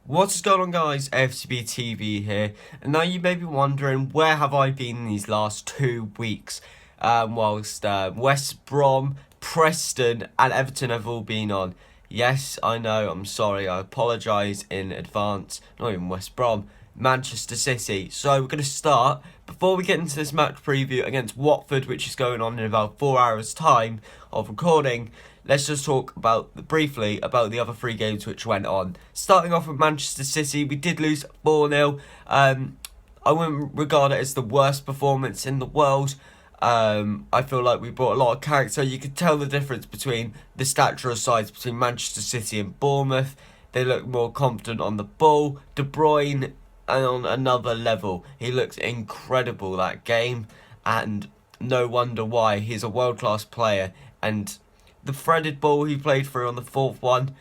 What is going on, guys? AFCbTV here, and now you may be wondering, where have I been in these last 2 weeks? Whilst West Brom, Preston and Everton have all been on. Yes, I know, I'm sorry, I apologise in advance. Not even West Brom, Manchester City. So we're going to start, before we get into this match preview against Watford, which is going on in about 4 hours time of recording. Let's just talk briefly about the other 3 games which went on. Starting off with Manchester City, we did lose 4-0. I wouldn't regard it as the worst performance in the world. I feel like we brought a lot of character. You could tell the difference between the stature of sides between Manchester City and Bournemouth. They look more confident on the ball. De Bruyne, on another level. He looked incredible that game, and no wonder why. He's a world-class player, and the threaded ball he played through on the 4th one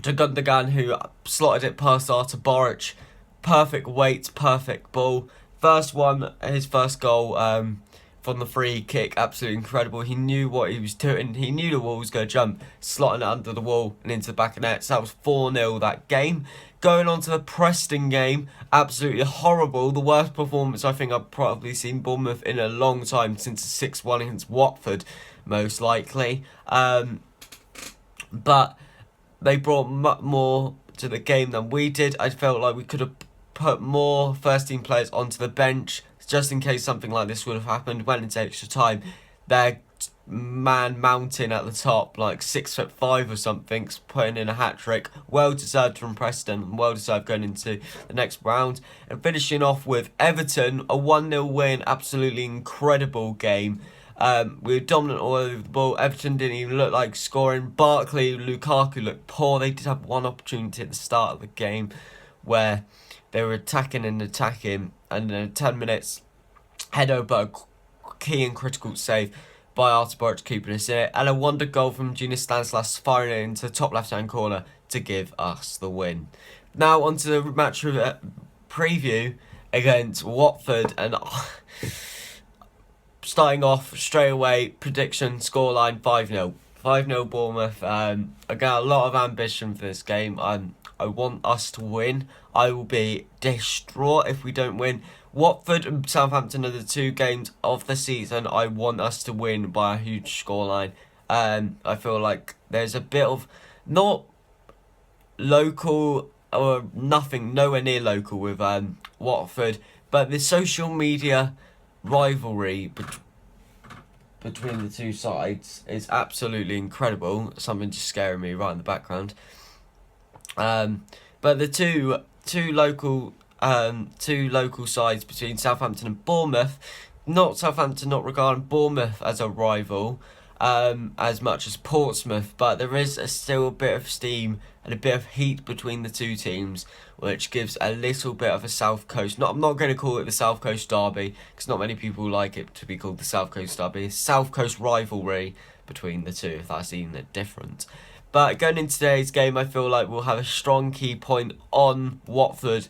to Gundogan, who slotted it past Artur Boruc. Perfect weight, perfect ball. First one, his first goal from the free kick, absolutely incredible. He knew what he was doing. He knew the wall was going to jump, slotting it under the wall and into the back of net. So that was 4-0 that game. Going on to the Preston game, absolutely horrible. The worst performance I think I've probably seen Bournemouth in a long time, since the 6-1 against Watford, most likely. But they brought much more to the game than we did. I felt like we could have put more first-team players onto the bench, just in case something like this would have happened. Went into extra time. Their man Mountain at the top, like 6'5" or something, putting in a hat-trick. Well deserved from Preston, well deserved going into the next round. And finishing off with Everton, a 1-0 win, absolutely incredible game. We were dominant all over the ball. Everton didn't even look like scoring. Barkley, Lukaku looked poor. They did have one opportunity at the start of the game where they were attacking, and then in 10 minutes, head over a key and critical save by Artur Boruc, keeping us in it, and a wonder goal from Genius Stanislas firing it into the top left-hand corner to give us the win. Now onto the match preview against Watford, and starting off straight away, prediction, scoreline 5-0. 5-0 Bournemouth. I got a lot of ambition for this game. I want us to win. I will be distraught if we don't win. Watford and Southampton are the 2 games of the season I want us to win by a huge scoreline. I feel like there's a bit of not local or nothing, nowhere near local with Watford, but the social media rivalry between the 2 sides is absolutely incredible. Something just scaring me right in the background. But the two local sides between Southampton and Bournemouth, not regarding Bournemouth as a rival as much as Portsmouth, but there is still a bit of steam and a bit of heat between the 2 teams, which gives a little bit of a South Coast. I'm not going to call it the South Coast Derby, because not many people like it to be called the South Coast Derby. South Coast rivalry between the 2, if that's even different. But going into today's game, I feel like we'll have a strong key point on Watford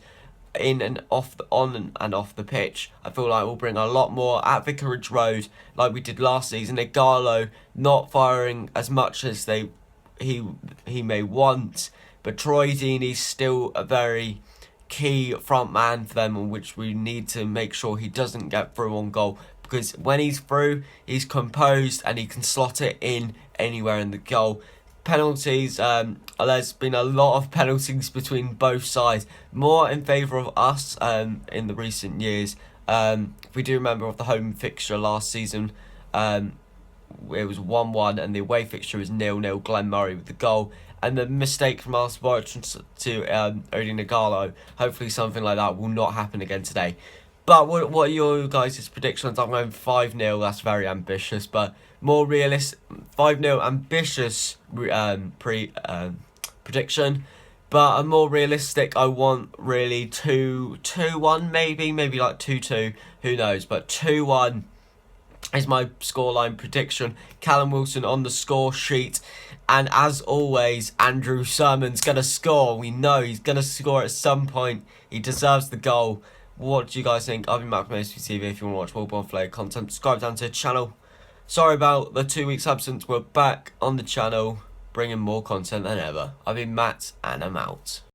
on and off the pitch. I feel like we'll bring a lot more at Vicarage Road, like we did last season. Igalo not firing as much as he may want, but Troy Deeney's still a very key front man for them, on which we need to make sure he doesn't get through on goal, because when he's through, he's composed and he can slot it in anywhere in the goal. Penalties, there's been a lot of penalties between both sides, more in favour of us in the recent years. If we do remember of the home fixture last season, it was 1-1, and the away fixture was 0-0, Glenn Murray with the goal. And the mistake from Artur Boruc to Odin Igalo, hopefully something like that will not happen again today. But what are your guys' predictions? I'm going 5-0, that's very ambitious, but more realistic. 5-0 ambitious prediction, but a more realistic, I want really 2-1 maybe like 2-2, who knows, but 2-1 is my scoreline prediction. Callum Wilson on the score sheet, and as always, Andrew Sermon's going to score. We know he's going to score at some point. He deserves the goal. What do you guys think? I've been Matt from AFC If you want to watch more Born Flare content, subscribe down to the channel. Sorry about the 2 weeks absence. We're back on the channel, bringing more content than ever. I've been Matt, and I'm out.